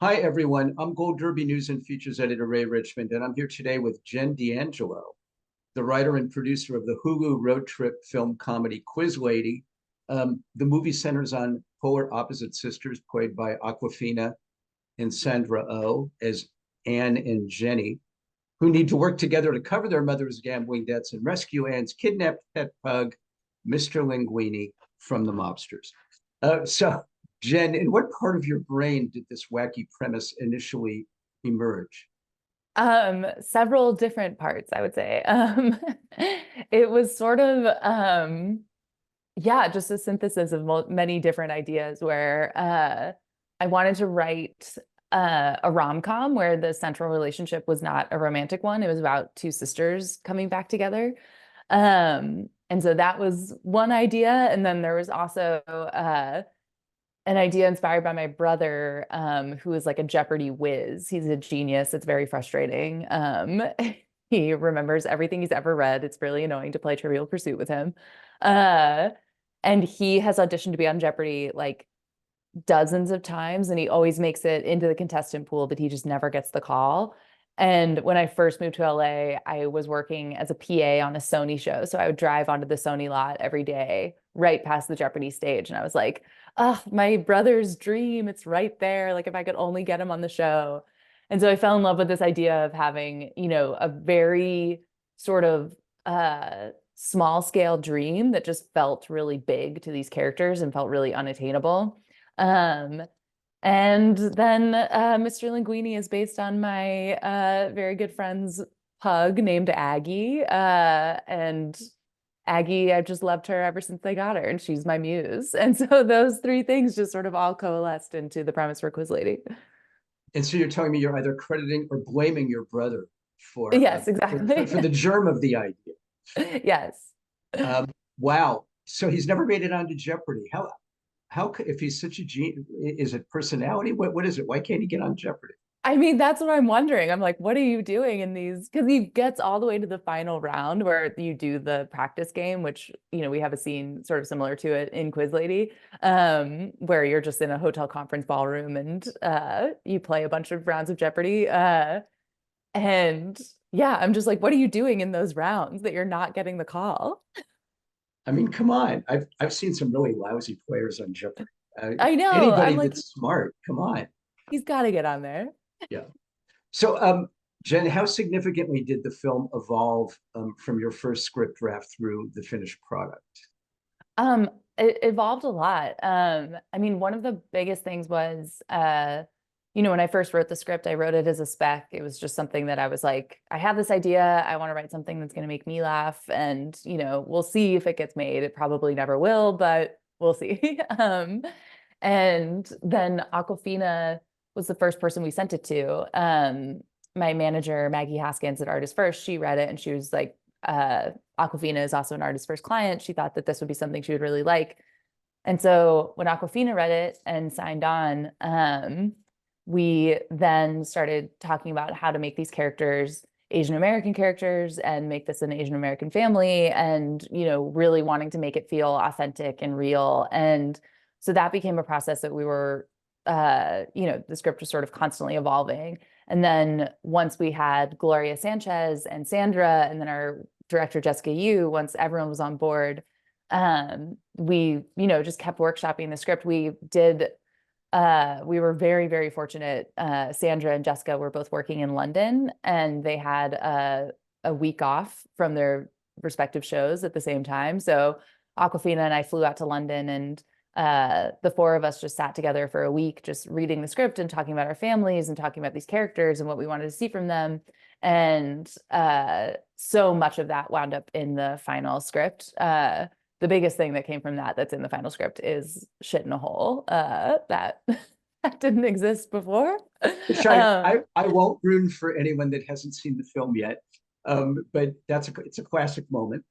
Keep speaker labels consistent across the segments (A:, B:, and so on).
A: Hi, everyone. I'm Gold Derby News and Features Editor Ray Richmond, and I'm here today with Jen D'Angelo, the writer and producer of the Hulu road trip film comedy Quiz Lady. The movie centers on polar opposite sisters played by Aquafina and Sandra Oh as Anne and Jenny, who need to work together to cover their mother's gambling debts and rescue Anne's kidnapped pet pug, Mr. Linguini, from the mobsters. So, Jen, in what part of your brain did this wacky premise initially emerge?
B: Several different parts, I would say. It was sort of, yeah, just a synthesis of many different ideas where I wanted to write a rom-com where the central relationship was not a romantic one. It was about two sisters coming back together. And so that was one idea. And then there was also an idea inspired by my brother, who is like a Jeopardy whiz. He's a genius. It's very frustrating. He remembers everything he's ever read. It's really annoying to play Trivial Pursuit with him. Uh, and he has auditioned to be on Jeopardy like dozens of times, and he always makes it into the contestant pool, but he just never gets the call. And when I first moved to LA, I was working as a PA on a Sony show. So I would drive onto the Sony lot every day, right past the Jeopardy stage. And I was like, oh, my brother's dream. It's right there. Like if I could only get him on the show. And so I fell in love with this idea of having, a very sort of small scale dream that just felt really big to these characters and felt really unattainable. Um, and then Mr. Linguini is based on my very good friend's pug named Aggie. And Aggie, I've just loved her ever since I got her, and she's my muse. And so those three things just sort of all coalesced into the premise for Quiz Lady.
A: And so you're telling me you're either crediting or blaming your brother for
B: Yes, exactly.
A: for the germ of the idea.
B: Yes.
A: Um, wow. So he's never made it onto Jeopardy. How if he's such a genius, is it personality? What is it? Why can't he get on Jeopardy?
B: I mean, that's what I'm wondering. I'm like, what are you doing in these? Because he gets all the way to the final round where you do the practice game, which, we have a scene sort of similar to it in Quiz Lady, where you're just in a hotel conference ballroom and you play a bunch of rounds of Jeopardy. And yeah, I'm just like, what are you doing in those rounds that you're not getting the call?
A: I mean, come on. I've seen some really lousy players on Jeopardy. Uh,
B: I know. I'm
A: Anybody
B: like,
A: that's smart, come on.
B: he's got to get on there.
A: Yeah. So, Jen, how significantly did the film evolve from your first script draft through the finished product?
B: It evolved a lot. I mean, one of the biggest things was, when I first wrote the script, I wrote it as a spec. It was just something that I was like, I have this idea. I want to write something that's going to make me laugh, and we'll see if it gets made. It probably never will, but we'll see. And then Aquafina was the first person we sent it to. My manager, Maggie Haskins at Artist First, she read it and she was like, Aquafina is also an Artist First client. She thought that this would be something she would really like. And so when Aquafina read it and signed on, we then started talking about how to make these characters Asian American characters and make this an Asian American family, and really wanting to make it feel authentic and real. And so that became a process that we were, the script was sort of constantly evolving. And then once we had Gloria Sanchez and Sandra, and then our director Jessica Yu, once everyone was on board, we just kept workshopping the script. We were very, very fortunate. Sandra and Jessica were both working in London, and they had a week off from their respective shows at the same time. So Aquafina and I flew out to London, and the four of us just sat together for a week, just reading the script and talking about our families and talking about these characters and what we wanted to see from them. And so much of that wound up in the final script. The biggest thing that came from that's in the final script is shit in a hole, that that didn't exist before.
A: Which
B: Um,
A: I won't ruin for anyone that hasn't seen the film yet, but it's a classic moment.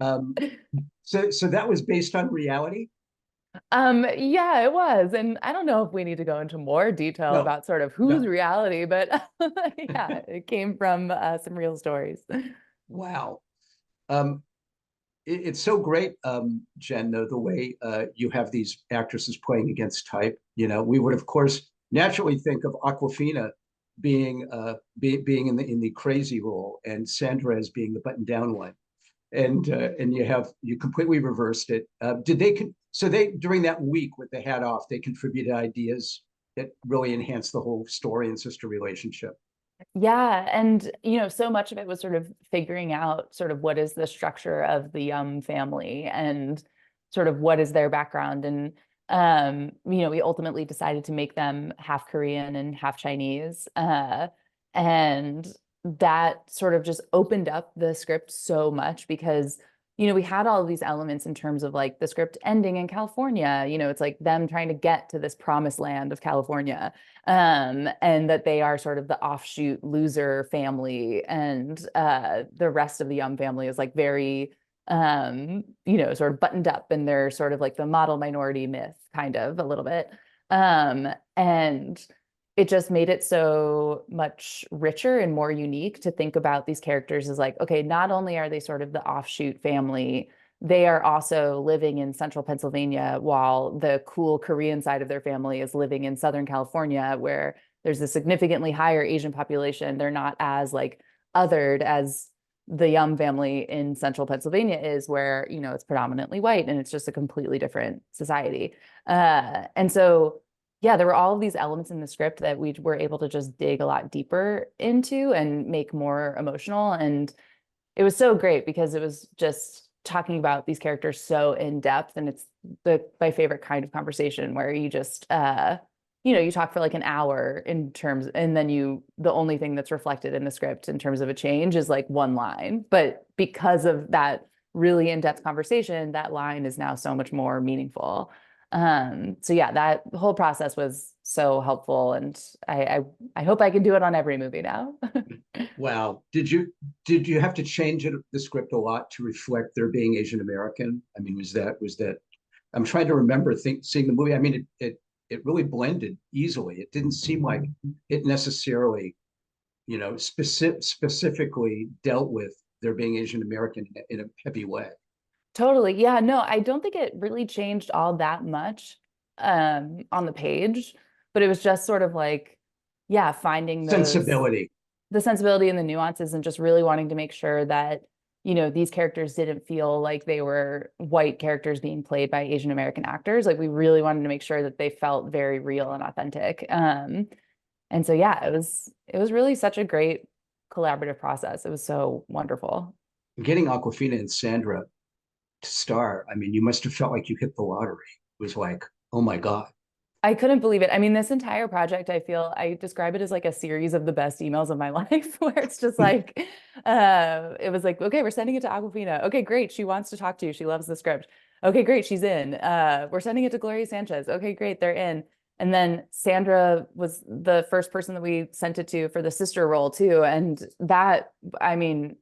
A: Um, so that was based on reality.
B: yeah, it was. And I don't know if we need to go into more detail
A: No,
B: about sort of whose
A: no.
B: reality, but yeah, it came from some real stories.
A: Wow. Um, it's so great, Jen, though, the way you have these actresses playing against type. We would, of course, naturally think of Aquafina being in the crazy role, and Sandra as being the button down one, and you completely reversed it. Did they so they during that week with the hat off, they contributed ideas that really enhanced the whole story and sister relationship.
B: Yeah, and so much of it was sort of figuring out sort of what is the structure of the family and sort of what is their background. And we ultimately decided to make them half Korean and half Chinese. And that sort of just opened up the script so much because we had all of these elements in terms of like the script ending in California. It's like them trying to get to this promised land of California, and that they are sort of the offshoot loser family, and the rest of the Yum family is like very sort of buttoned up, and they're sort of like the model minority myth, kind of a little bit. And it just made it so much richer and more unique to think about these characters as like, okay, not only are they sort of the offshoot family, they are also living in central Pennsylvania while the cool Korean side of their family is living in Southern California, where there's a significantly higher Asian population. They're not as like othered as the Yum family in central Pennsylvania is, where, it's predominantly white and it's just a completely different society. And so yeah, there were all of these elements in the script that we were able to just dig a lot deeper into and make more emotional. And it was so great because it was just talking about these characters so in depth. And it's my favorite kind of conversation where you just, you talk for like an hour in terms, and then the only thing that's reflected in the script in terms of a change is like one line. But because of that really in-depth conversation, that line is now so much more meaningful. So yeah, that whole process was so helpful, and I hope I can do it on every movie now.
A: Wow. Did you have to change the script a lot to reflect their being Asian American? I mean, was that I'm trying to remember seeing the movie. I mean, it really blended easily. It didn't seem like it necessarily, specifically dealt with their being Asian American in a heavy way.
B: Totally. Yeah, no, I don't think it really changed all that much on the page, but it was just sort of like, yeah, finding
A: Sensibility.
B: the sensibility and the nuances, and just really wanting to make sure that, these characters didn't feel like they were white characters being played by Asian American actors. Like we really wanted to make sure that they felt very real and authentic. And so yeah, it was really such a great collaborative process. It was so wonderful.
A: Getting Aquafina and Sandra to star, I mean, you must have felt like you hit the lottery. It was like, oh my God.
B: I couldn't believe it. I mean, this entire project, I describe it as like a series of the best emails of my life, where it's just like, it was like, okay, we're sending it to Aquafina. Okay, great. She wants to talk to you. She loves the script. Okay, great. She's in. We're sending it to Gloria Sanchez. Okay, great. They're in. And then Sandra was the first person that we sent it to for the sister role too. And that, I mean,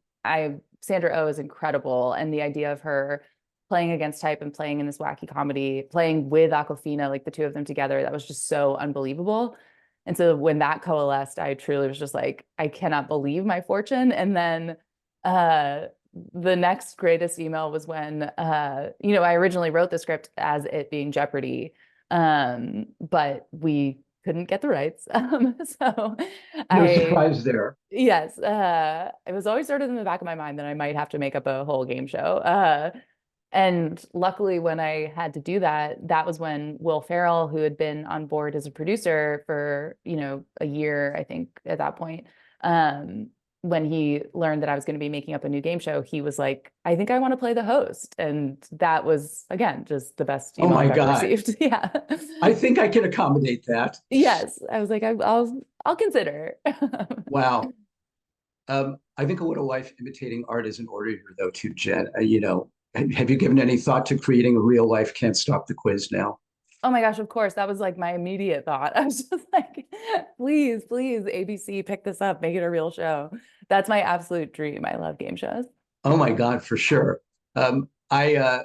B: Sandra Oh is incredible. And the idea of her playing against type and playing in this wacky comedy, playing with Aquafina, like the two of them together, that was just so unbelievable. And so when that coalesced, I truly was just like, I cannot believe my fortune. And then the next greatest email was when, I originally wrote the script as it being Jeopardy, but we couldn't get the rights. So
A: No
B: I,
A: surprise there.
B: yes, it was always sort of in the back of my mind that I might have to make up a whole game show. And luckily, when I had to do that, that was when Will Ferrell, who had been on board as a producer for, a year, I think at that point, when he learned that I was going to be making up a new game show, he was like, I think I want to play the host. And that was, again, just the best
A: Oh
B: email
A: my
B: I've ever
A: God.
B: received. Yeah.
A: I think I can accommodate that.
B: Yes. I was like, I'll consider.
A: Wow. I think a little life imitating art is in order here, though, too, Jen. Have you given any thought to creating a real life Can't Stop the Quiz now?
B: Oh my gosh, of course. That was like my immediate thought. I was just like, please, please, ABC, pick this up, make it a real show. That's my absolute dream. I love game shows.
A: Oh my God, for sure. I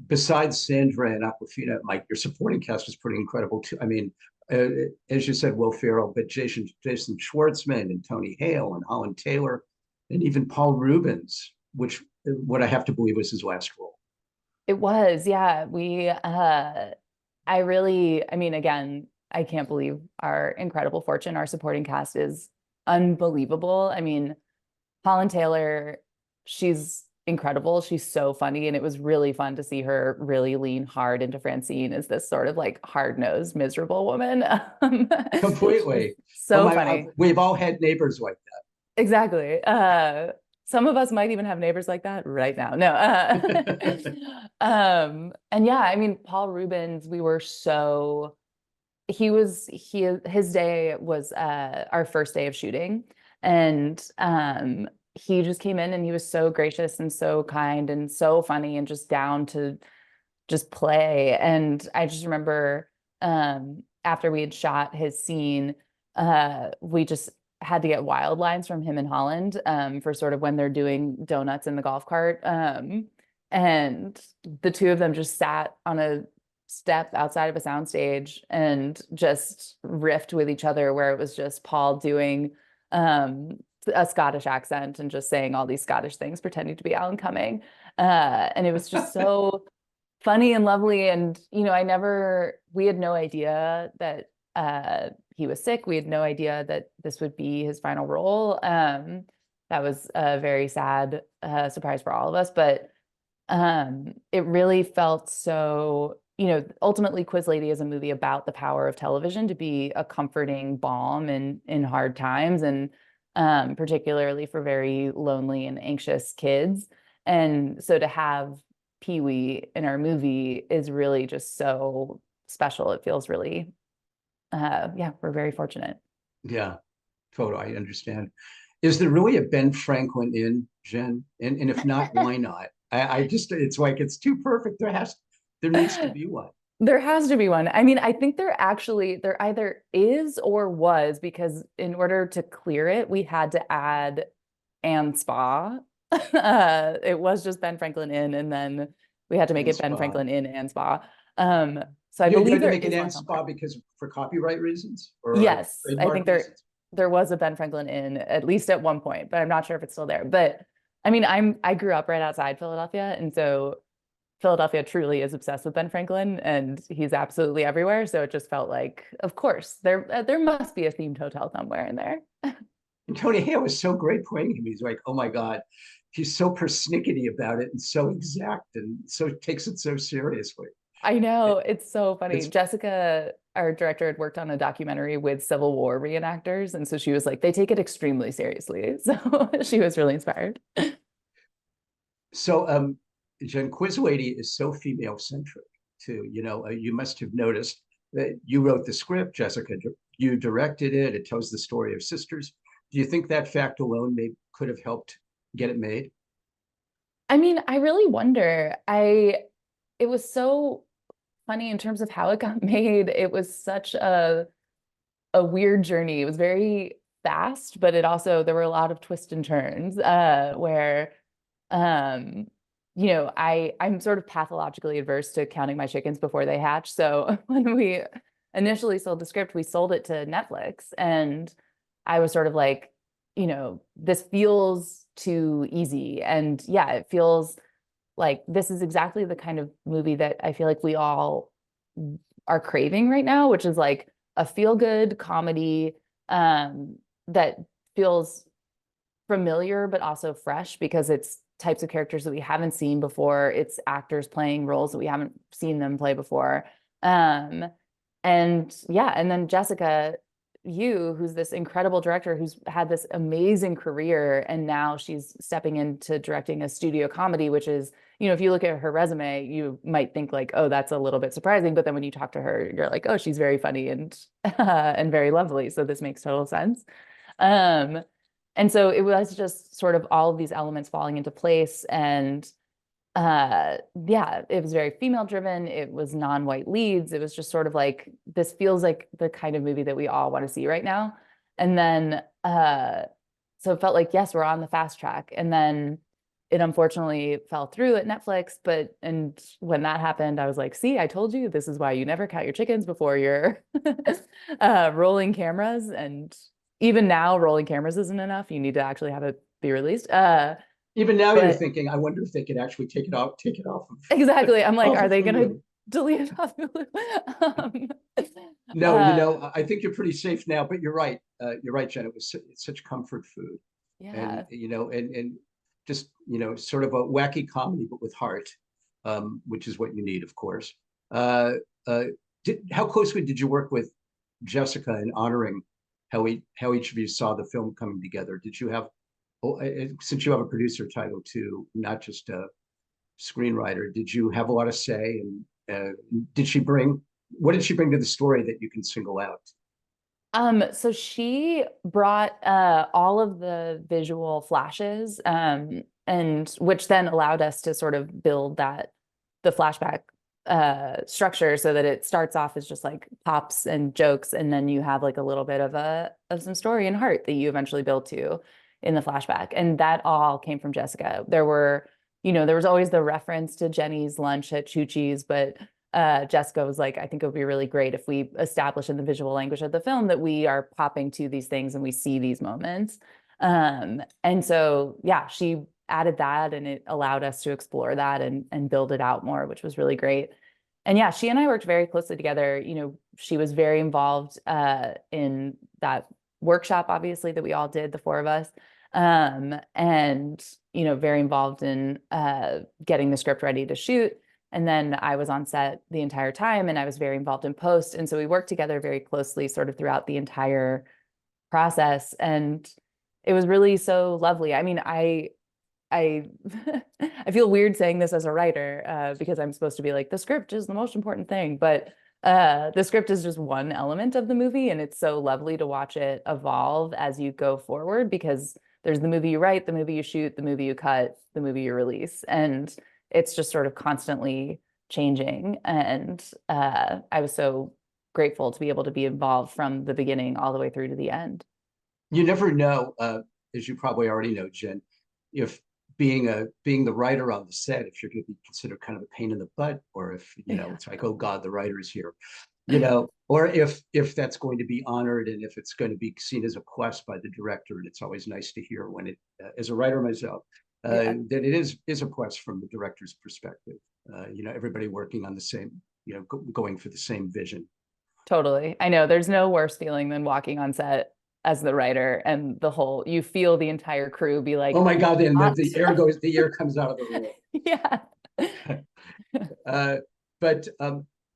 A: Besides Sandra and Aquafina, Mike, your supporting cast is pretty incredible too. I mean, uh, as you said, Will Ferrell, but Jason Schwartzman and Tony Hale and Holland Taylor, and even Paul Rubens, which what I have to believe was his last role.
B: It was, yeah. I mean, again, I can't believe our incredible fortune. Our supporting cast is unbelievable. I mean, Holland Taylor, she's incredible. She's so funny. And it was really fun to see her really lean hard into Francine as this sort of like hard-nosed, miserable woman. It was
A: Completely. Oh
B: so
A: my,
B: funny.
A: we've all had neighbors like
B: Exactly. Some of us might even have neighbors like that right now. No.
A: that.
B: And yeah, I mean, Paul Rubens, we were so his day was our first day of shooting. And he just came in and he was so gracious and so kind and so funny and just down to just play. And I just remember after we had shot his scene, we just had to get wild lines from him and Holland for sort of when they're doing donuts in the golf cart. And the two of them just sat on a step outside of a soundstage and just riffed with each other, where it was just Paul doing a Scottish accent and just saying all these Scottish things, pretending to be Alan Cumming. And it was just so funny and lovely. And, you know, we had no idea that he was sick. We had no idea that this would be his final role. That was a very sad surprise for all of us, but it really felt so, you know, ultimately Quiz Lady is a movie about the power of television to be a comforting balm in hard times, and particularly for very lonely and anxious kids. And so to have Pee-wee in our movie is really just so special. It feels really, yeah, we're very fortunate.
A: Yeah, totally. I understand. Is there really a Ben Franklin in, Jen? And if not, why not? I just, it's like, it's too perfect. There needs to be one.
B: There has to be one. I mean, I think there either is or was, because in order to clear it, we had to add and Spa. It was just Ben Franklin in, and then we had to make
A: And
B: it Ben
A: spa.
B: Franklin in and Spa. So I
A: You
B: believe
A: had to
B: there
A: make an
B: is one
A: end
B: somewhere.
A: spa because for copyright reasons or
B: Yes, I
A: trademark
B: think
A: reasons?
B: there was a Ben Franklin in at least at one point, but I'm not sure if it's still there. But I mean, I grew up right outside Philadelphia, and so Philadelphia truly is obsessed with Ben Franklin, and he's absolutely everywhere. So it just felt like, of course, there must be a themed hotel somewhere in there.
A: And Tony Hale was so great playing him. He's like, oh my God, he's so persnickety about it and so exact and so takes it so seriously.
B: I know,
A: It,
B: it's so funny.
A: it's
B: Jessica, our director, had worked on a documentary with Civil War reenactors, and so she was like, they take it extremely seriously. So she was really inspired.
A: so Jen, Quiz Lady is so female centric too. You know, you must have noticed that you wrote the script, Jessica, you directed it. It tells the story of sisters. Do you think that fact alone may could have helped get it made?
B: I mean, I really wonder. It was so funny in terms of how it got made. It was such a weird journey. It was very fast, but it also there were a lot of twists and turns where um you know, I'm sort of pathologically adverse to counting my chickens before they hatch. So when we initially sold the script, we sold it to Netflix, and I was sort of like, you know, this feels too easy. And yeah, it feels like this is exactly the kind of movie that I feel like we all are craving right now, which is like a feel-good comedy that feels familiar but also fresh, because it's types of characters that we haven't seen before. It's actors playing roles that we haven't seen them play before. Um, and yeah, and then Jessica Yu, who's this incredible director who's had this amazing career, and now she's stepping into directing a studio comedy, which is, you know, if you look at her resume, you might think like, oh, that's a little bit surprising, but then when you talk to her, you're like, oh, she's very funny and and very lovely, so this makes total sense. Um, and so it was just sort of all of these elements falling into place, and yeah, it was very female driven. It was non-white leads. It was just sort of like, this feels like the kind of movie that we all want to see right now. And then so it felt like, yes, we're on the fast track. And then it unfortunately fell through at Netflix. But and when that happened, I was like, see, I told you, this is why you never count your chickens before you're rolling cameras. And even now, rolling cameras isn't enough. You need to actually have it be released.
A: Even now, you're
B: But
A: thinking, I wonder if they could actually take it off of
B: exactly. I'm like,
A: off
B: are
A: of
B: they going to
A: Hulu.
B: delete it off Hulu?
A: No,
B: Uh,
A: I think you're pretty safe now, but you're right. You're right, Jen. It's such comfort food, and
B: yeah.
A: and just sort of a wacky comedy, but with heart, which is what you need, of course. Uh, uh, how closely did you work with Jessica in honoring how each of you saw the film coming together? Did you have, oh, since you have a producer title too, not just a screenwriter, did you have a lot of say? And did she bring what did she bring to the story that you can single out?
B: So she brought all of the visual flashes, and which then allowed us to sort of build the flashback structure so that it starts off as just like pops and jokes, and then you have like a little bit of some story and heart that you eventually build to in the flashback. And that all came from Jessica. There was always the reference to Jenny's lunch at Chuchi's, but Jessica was like, I think it would be really great if we establish in the visual language of the film that we are popping to these things and we see these moments. And so, yeah, she added that and it allowed us to explore that and build it out more, which was really great. And yeah, she and I worked very closely together. She was very involved in that workshop, obviously, that we all did, the four of us. And, very involved in getting the script ready to shoot. And then I was on set the entire time and I was very involved in post. And so we worked together very closely sort of throughout the entire process. And it was really so lovely. I mean, I I feel weird saying this as a writer because I'm supposed to be like, the script is the most important thing. But the script is just one element of the movie. And it's so lovely to watch it evolve as you go forward because there's the movie you write, the movie you shoot, the movie you cut, the movie you release. And it's just sort of constantly changing. And I was so grateful to be able to be involved from the beginning all the way through to the end.
A: You never know, as you probably already know, Jen, if being the writer on the set, if you're going to be considered kind of a pain in the butt, or if
B: Yeah,
A: it's like, oh God, the writer is here, or if that's going to be honored and if it's going to be seen as a quest by the director. And it's always nice to hear when it, as a writer myself,
B: yeah,
A: that it is a quest from the director's perspective. Everybody working on the same, going for the same vision.
B: totally. I know there's no worse feeling than walking on set as the writer and you feel the entire crew be
A: Oh
B: like,
A: my God! And
B: not.
A: the air comes out of the room.
B: Yeah.
A: Uh, but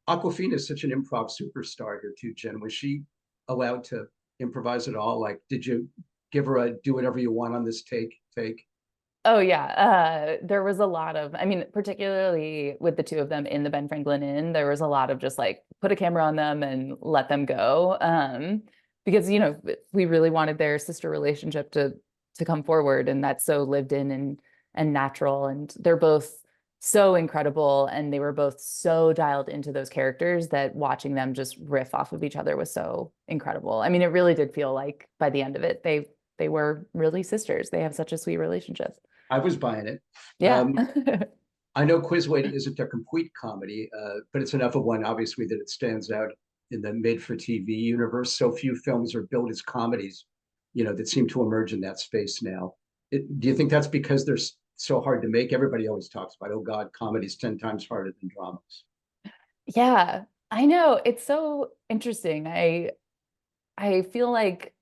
A: Aquafina is such an improv superstar here too, Jen. Was she allowed to improvise at all? Like, did you give her a do whatever you want on this take?
B: Oh yeah, there was a lot of, I mean, particularly with the two of them in the Ben Franklin Inn, there was a lot of just like put a camera on them and let them go, because we really wanted their sister relationship to come forward, and that's so lived in and natural, and they're both so incredible, and they were both so dialed into those characters that watching them just riff off of each other was so incredible. I mean, it really did feel like by the end of it, they were really sisters. They have such a sweet relationship.
A: I was buying it.
B: Yeah.
A: Um, I know Quiz Lady isn't a complete comedy, but it's enough of one, obviously, that it stands out in the made-for-TV universe. So few films are built as comedies, that seem to emerge in that space now. Do you think that's because they're so hard to make? Everybody always talks about, oh God, comedy's 10 times harder than dramas.
B: Yeah, I know. It's so interesting. I feel like,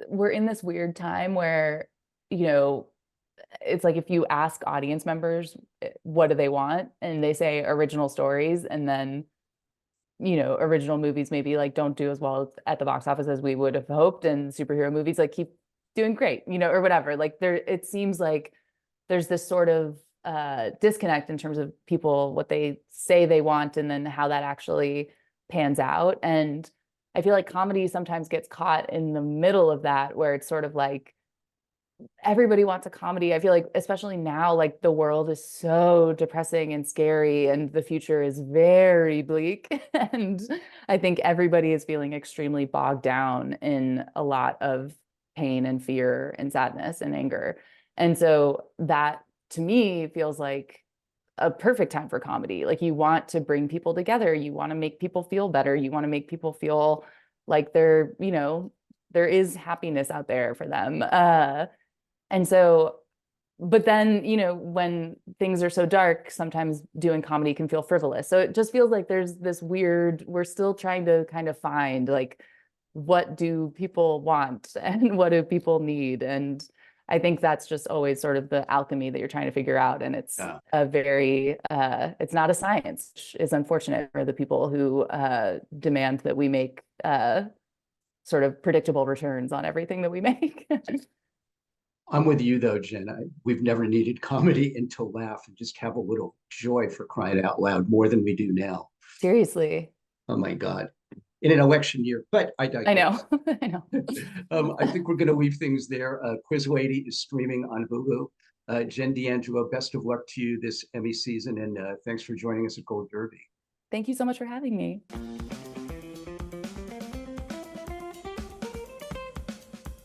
B: we're in this weird time where, you know, it's like if you ask audience members what do they want and they say original stories, and then original movies maybe like don't do as well at the box office as we would have hoped, and superhero movies like keep doing great, or whatever. Like it seems like there's this sort of disconnect in terms of people what they say they want and then how that actually pans out. And I feel like comedy sometimes gets caught in the middle of that, where it's sort of like everybody wants a comedy. I feel like, especially now, like the world is so depressing and scary, and the future is very bleak. And I think everybody is feeling extremely bogged down in a lot of pain and fear and sadness and anger. And so that to me feels like a perfect time for comedy. Like you want to bring people together, you want to make people feel better, you want to make people feel like there is happiness out there for them. And so but then, you know, when things are so dark, sometimes doing comedy can feel frivolous. So it just feels like there's this weird, we're still trying to kind of find like, what do people want and what do people need? And I think that's just always sort of the alchemy that you're trying to figure out. And it's
A: Yeah.
B: a very, it's not a science, which is unfortunate for the people who demand that we make sort of predictable returns on everything that we make.
A: I'm with you though, Jen. We've never needed comedy and to laugh and just have a little joy, for crying out loud, more than we do now.
B: Seriously.
A: Oh my God. In an election year, but I
B: I know.
A: digress.
B: I know.
A: I think we're going to leave things there. Quiz Lady is streaming on Hulu. Jen D'Angelo, best of luck to you this Emmy season, and thanks for joining us at Gold Derby.
B: Thank you so much for having me.